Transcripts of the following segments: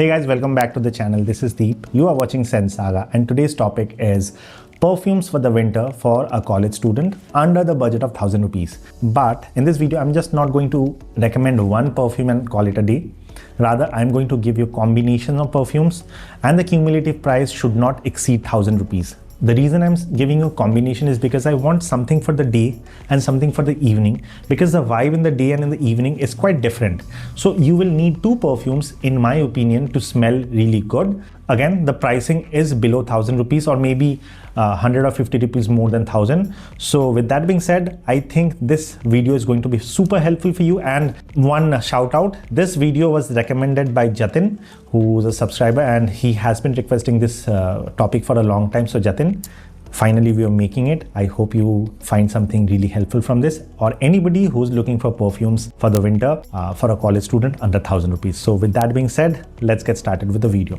Hey guys, welcome back to the channel. This is Deep. You are watching Scent Saga and today's topic is perfumes for the winter for a college student under the budget of 1000 rupees. But in this video, I'm just not going to recommend one perfume and call it a day. Rather, I'm going to give you combination of perfumes and the cumulative price should not exceed 1000 rupees. The reason I'm giving you a combination is because I want something for the day and something for the evening, because the vibe in the day and in the evening is quite different. So you will need two perfumes, in my opinion, to smell really good. Again, the pricing is below 1000 rupees or maybe 100 or 50 rupees more than 1000. So with that being said, I think this video is going to be super helpful for you. And one shout out, this video was recommended by Jatin, who's a subscriber, and he has been requesting this topic for a long time. So Jatin, finally we are making it. I hope you find something really helpful from this, or anybody who's looking for perfumes for the winter for a college student under 1000 rupees. So with that being said, let's get started with the video.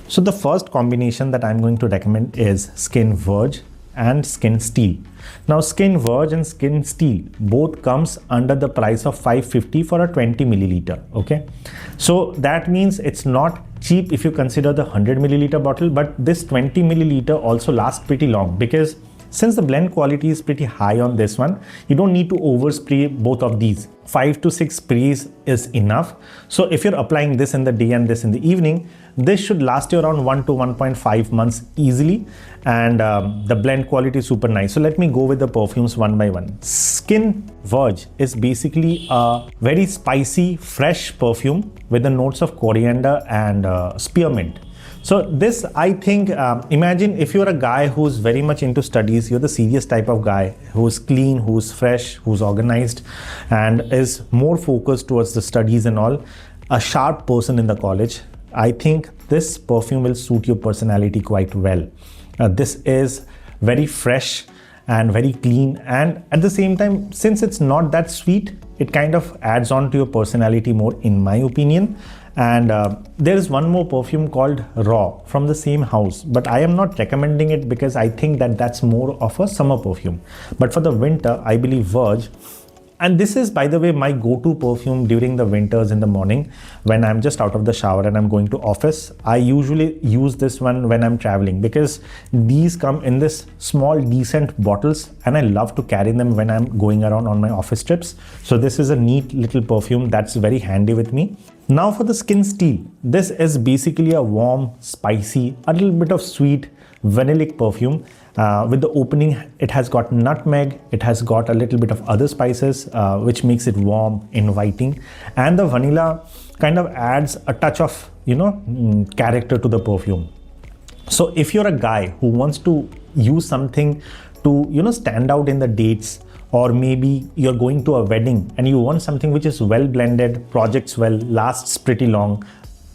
So the first combination that I'm going to recommend is Skinn Verge and Skinn Steele. Now Skinn Verge and Skinn Steele both comes under the price of 550 for a 20 milliliter. Okay, so that means it's not cheap if you consider the 100 milliliter bottle, but this 20 milliliter also lasts pretty long, because since the blend quality is pretty high on this one, you don't need to overspray both of these. 5 to 6 sprays is enough. So if you're applying this in the day and this in the evening, this should last you around 1 to 1.5 months easily, and the blend quality is super nice. So let me go with the perfumes one by one. Skinn Verge is basically a very spicy, fresh perfume with the notes of coriander and spearmint. So this, I think, imagine if you're a guy who's very much into studies, you're the serious type of guy who's clean, who's fresh, who's organized, and is more focused towards the studies and all, a sharp person in the college. I think this perfume will suit your personality quite well. This is very fresh and very clean, and at the same time, since it's not that sweet, it kind of adds on to your personality more, in my opinion. And there is one more perfume called Raw from the same house, but I am not recommending it because I think that that's more of a summer perfume. But for the winter, I believe Verge. And this is, by the way, my go-to perfume during the winters in the morning when I'm just out of the shower and I'm going to office. I usually use this one when I'm traveling because these come in this small decent bottles and I love to carry them when I'm going around on my office trips. So this is a neat little perfume that's very handy with me. Now for the Skinn Steele, this is basically a warm, spicy, a little bit of sweet, vanillic perfume. With the opening, it has got nutmeg, it has got a little bit of other spices, which makes it warm, inviting, and the vanilla kind of adds a touch of, character to the perfume. So if you're a guy who wants to use something to, stand out in the dates, or maybe you're going to a wedding and you want something which is well blended, projects well, lasts pretty long,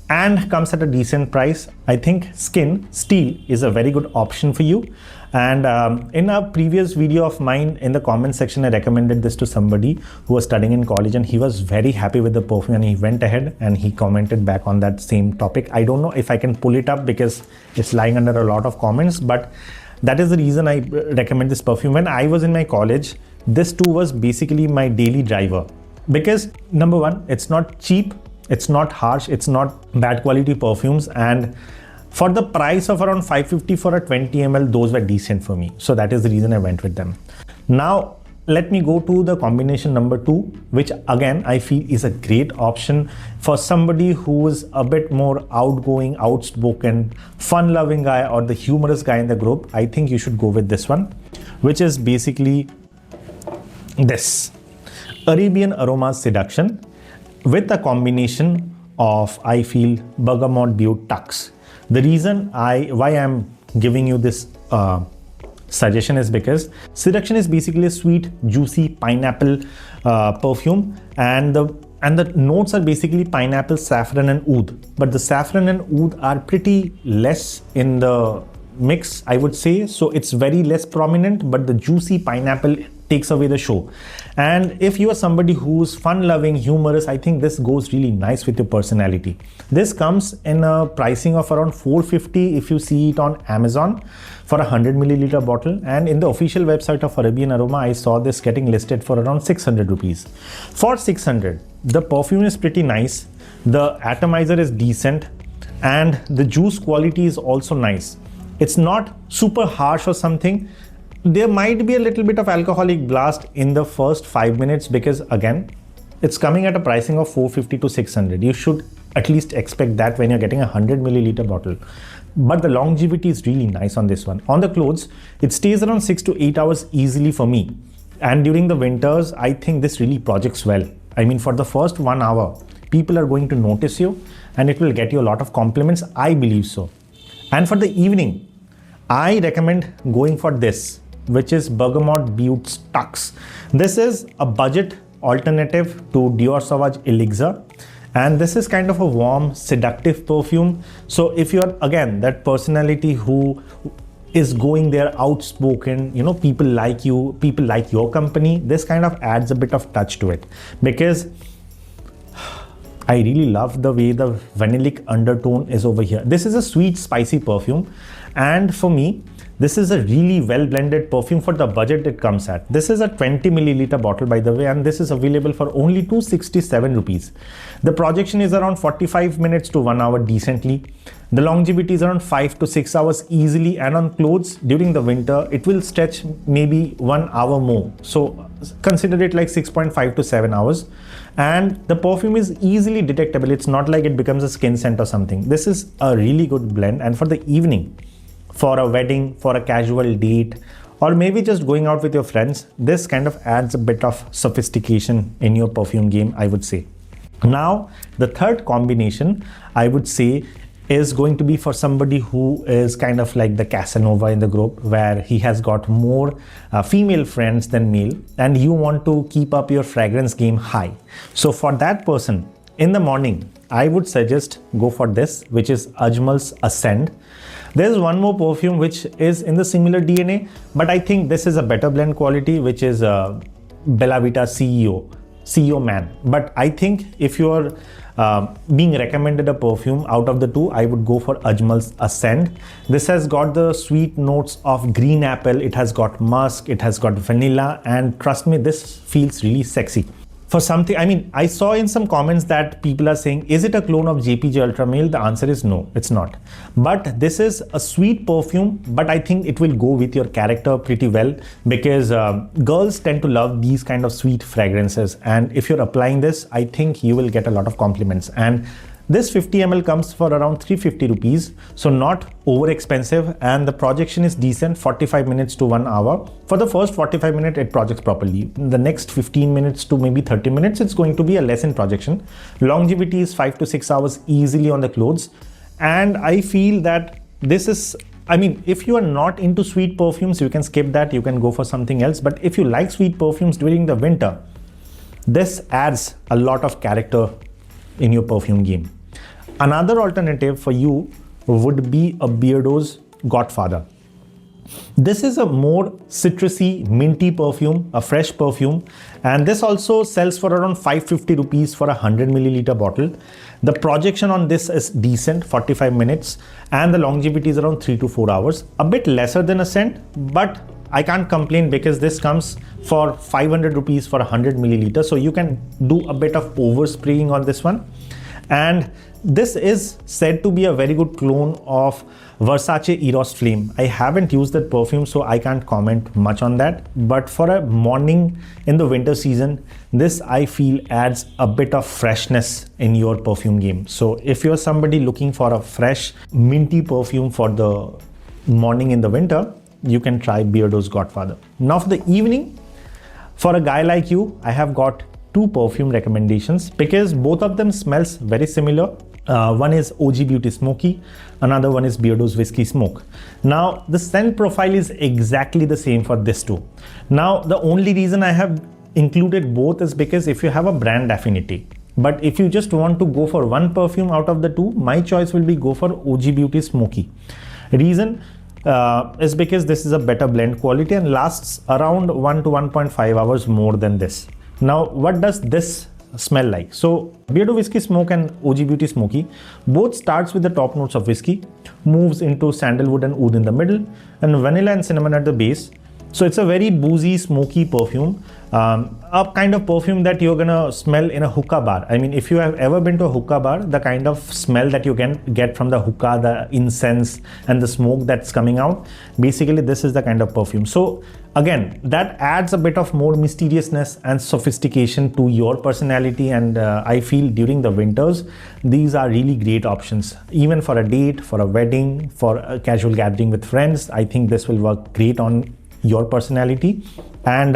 and comes at a decent price, I think Skinn Steele is a very good option for you. And in a previous video of mine, in the comment section, I recommended this to somebody who was studying in college and he was very happy with the perfume, and he went ahead and he commented back on that same topic. I don't know if I can pull it up because it's lying under a lot of comments, but that is the reason I recommend this perfume. When I was in my college, this too was basically my daily driver, because number one, it's not cheap, it's not harsh, it's not bad quality perfumes, and for the price of around 550 for a 20 ml, those were decent for me. So that is the reason I went with them. Now let me go to the combination number 2, which again I feel is a great option for somebody who is a bit more outgoing, outspoken, fun-loving guy, or the humorous guy in the group. I think you should go with this one, which is basically this Arabian Aroma Seduction with a combination of, I feel, Bergamot Beaute Tux. The reason why I'm giving you this suggestion is because Seduction is basically a sweet, juicy pineapple perfume, and the notes are basically pineapple, saffron, and oud. But the saffron and oud are pretty less in the mix, I would say. So it's very less prominent, but the juicy pineapple takes away the show. And if you are somebody who's fun-loving, humorous, I think this goes really nice with your personality. This comes in a pricing of around 450 if you see it on Amazon for a 100 milliliter bottle, and in the official website of Arabian Aroma, I saw this getting listed for around 600 rupees. For 600, the perfume is pretty nice, the atomizer is decent, and the juice quality is also nice. It's not super harsh or something. There might be a little bit of alcoholic blast in the first 5 minutes because again, it's coming at a pricing of 450 to 600. You should at least expect that when you're getting a 100 milliliter bottle. But the longevity is really nice on this one. On the clothes, it stays around 6 to 8 hours easily for me. And during the winters, I think this really projects well. I mean, for the first 1 hour, people are going to notice you and it will get you a lot of compliments. I believe so. And for the evening, I recommend going for this, which is Bergamot Beaute Tux. This is a budget alternative to Dior Sauvage Elixir. And this is kind of a warm, seductive perfume. So if you're, again, that personality who is going there outspoken, you know, people like you, people like your company, this kind of adds a bit of touch to it. Because I really love the way the vanillic undertone is over here. This is a sweet, spicy perfume. And for me, this is a really well blended perfume for the budget it comes at. This is a 20 milliliter bottle, by the way, and this is available for only 267 rupees. The projection is around 45 minutes to 1 hour decently. The longevity is around 5 to 6 hours easily, and on clothes during the winter, it will stretch maybe 1 hour more. So consider it like 6.5 to 7 hours. And the perfume is easily detectable. It's not like it becomes a skin scent or something. This is a really good blend. And for the evening, for a wedding, for a casual date, or maybe just going out with your friends, this kind of adds a bit of sophistication in your perfume game, I would say. Now, the third combination, I would say, is going to be for somebody who is kind of like the Casanova in the group, where he has got more female friends than male, and you want to keep up your fragrance game high. So for that person, in the morning, I would suggest go for this, which is Ajmal's Ascend. There's one more perfume which is in the similar DNA, but I think this is a better blend quality, which is Bella Vita CEO Man. But I think if you're being recommended a perfume out of the two, I would go for Ajmal's Ascend. This has got the sweet notes of green apple, it has got musk, it has got vanilla, and trust me, this feels really sexy. For something, I mean, I saw in some comments that people are saying, is it a clone of JPG Ultra Male? The answer is no, it's not. But this is a sweet perfume, but I think it will go with your character pretty well, because girls tend to love these kind of sweet fragrances. And if you're applying this, I think you will get a lot of compliments. And this 50 ml comes for around 350 rupees, so not over expensive, and the projection is decent, 45 minutes to 1 hour. For the first 45 minutes, it projects properly. The next 15 minutes to maybe 30 minutes, it's going to be a less in projection. Longevity is 5 to 6 hours easily on the clothes. And I feel that this is, I mean, if you are not into sweet perfumes, you can skip that, you can go for something else. But if you like sweet perfumes during the winter, this adds a lot of character in your perfume game. Another alternative for you would be a Beardo's Godfather. This is a more citrusy, minty perfume, a fresh perfume, and this also sells for around 550 rupees for a 100 milliliter bottle. The projection on this is decent, 45 minutes, and the longevity is around 3 to 4 hours. A bit lesser than Ascent, but I can't complain because this comes for 500 rupees for a 100 milliliter. So you can do a bit of overspraying on this one. And this is said to be a very good clone of Versace Eros Flame. I haven't used that perfume, so I can't comment much on that. But for a morning in the winter season, this I feel adds a bit of freshness in your perfume game. So if you're somebody looking for a fresh, minty perfume for the morning in the winter, you can try Beardo's Godfather. Now for the evening, for a guy like you, I have got two perfume recommendations because both of them smells very similar. One is OG Beauty Smoky, another one is Beardo's Whiskey Smoke. Now the scent profile is exactly the same for this two. Now the only reason I have included both is because if you have a brand affinity, but if you just want to go for one perfume out of the two, my choice will be go for OG Beauty Smoky. Reason is because this is a better blend quality and lasts around 1 to 1.5 hours more than this. Now, what does this smell like? So, Beardo Whiskey Smoke and OG Beauty Smoky both starts with the top notes of whiskey, moves into sandalwood and oud in the middle, and vanilla and cinnamon at the base. So, it's a very boozy, smoky perfume, a kind of perfume that you're gonna smell in a hookah bar. I mean, if you have ever been to a hookah bar, the kind of smell that you can get from the hookah, the incense and the smoke that's coming out, basically this is the kind of perfume. So again, that adds a bit of more mysteriousness and sophistication to your personality, and I feel during the winters these are really great options, even for a date, for a wedding, for a casual gathering with friends. I think this will work great on your personality. And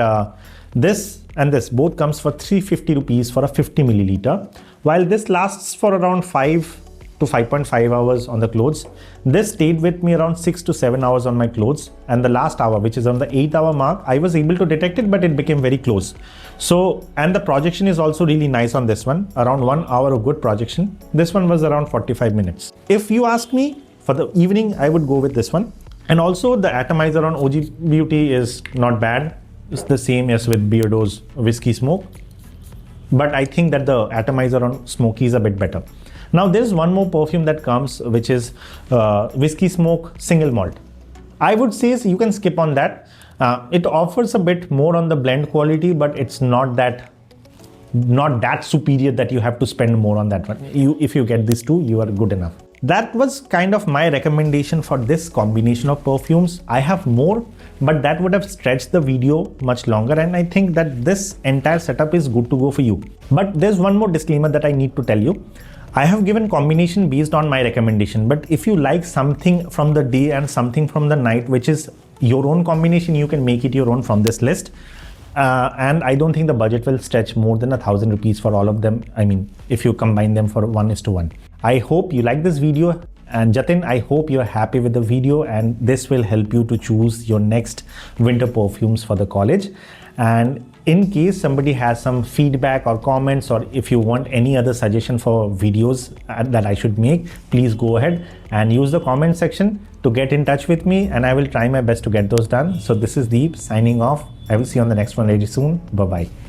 this and this both comes for 350 rupees for a 50 milliliter. While this lasts for around 5 to 5.5 hours on the clothes, this stayed with me around 6 to 7 hours on my clothes, and the last hour, which is on the 8-hour mark, I was able to detect it, but it became very close. So, and the projection is also really nice on this one, around 1 hour of good projection. This one was around 45 minutes. If you ask me, for the evening I would go with this one. And also the atomizer on OG Beauty is not bad. It's the same as with Beardo's Whiskey Smoke, but I think that the atomizer on Smoky is a bit better. Now there's one more perfume that comes, which is Whiskey Smoke Single Malt. I would say you can skip on that. It offers a bit more on the blend quality, but it's not that superior that you have to spend more on that one. If you get these two, you are good enough. That was kind of my recommendation for this combination of perfumes. I have more, but that would have stretched the video much longer, and I think that this entire setup is good to go for you. But there's one more disclaimer that I need to tell you. I have given combination based on my recommendation, but if you like something from the day and something from the night, which is your own combination, you can make it your own from this list. And I don't think the budget will stretch more than 1,000 rupees for all of them. I mean, if you combine them for 1:1. I hope you like this video, and Jatin, I hope you're happy with the video, and this will help you to choose your next winter perfumes for the college. And in case somebody has some feedback or comments, or if you want any other suggestion for videos that I should make, please go ahead and use the comment section to get in touch with me, and I will try my best to get those done. So this is Deep signing off. I will see you on the next one very soon. Bye bye.